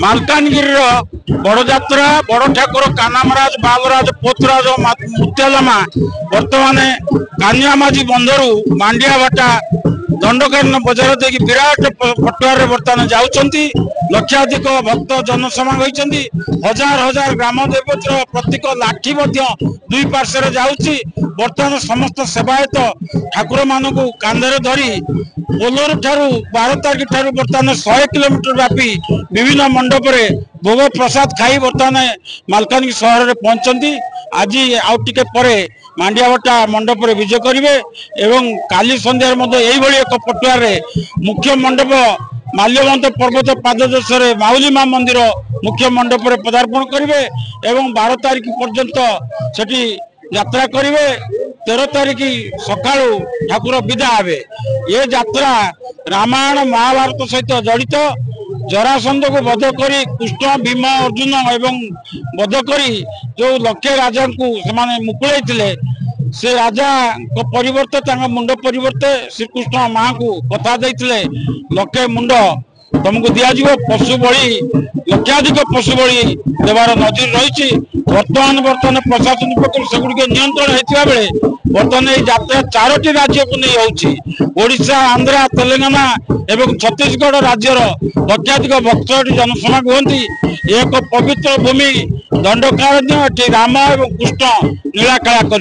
मालकानगिरी बड़ जात्रा बड़ ठाकुर कानामराज बालराज पोतराज मुत्यालमा बर्तमान कानियामाझी बंधरु मांडिया बाटा दंडकारण बजार देखिए विराट पटुआर बर्तमान जाऊँच लक्षाधिक भक्त जनसमाग होती हजार हजार ग्राम देवतर प्रत्येक लाठी दुई पार्श्व जाऊँगी बर्तमान समस्त सेवायत ठाकुर मानक कांधे धरी पोलोर ठारू 12 तारीख ठारू बर्तमान 100 किलोमीटर व्यापी विभिन्न मंडप भोग प्रसाद खाई बर्तमान मालकानगिरी सहर में पहुंचती आज आउ टिके परे मांडियाबटा मंडप विजय करेंगे एवं काली संध्यार एक पटुआर मुख्य मंडप माल्यवंत पर्वत पाददेश माउली माँ मंदिर मुख्य मंडप पदार्पण करेंगे एवं 12 तारीख पर्यंत सेठी यात्रा करेंगे 13 तारीख सकाळू ठाकुर विदा हे ये यात्रा रामायण महाभारत सहित जड़ित जरासंध को वध करी कृष्ण भीम अर्जुन एवं वध करी जो लक्षे राजा को मुकुले से राजा को परिवर्ते मुंड परिवर्ते श्रीकृष्ण माँ को कथा देते लक्षे मुंड तुमको दिज्व पशु बलि लक्षाधिक पशु बलि देवार नजर रही बर्तमान प्रशासन पक्ष सेगुड़िक नियंत्रण होता बेले बर्तमान ये यात्रा 4टी राज्य को नहीं होड़शा आंध्रा तेलंगाना एवं छत्तीसगढ़ राज्यर लक्षाधिक भक्त जनसमाग होती एक पवित्र भूमि दंडकारण्य राम एवं कृष्ण नीलाखेला कर।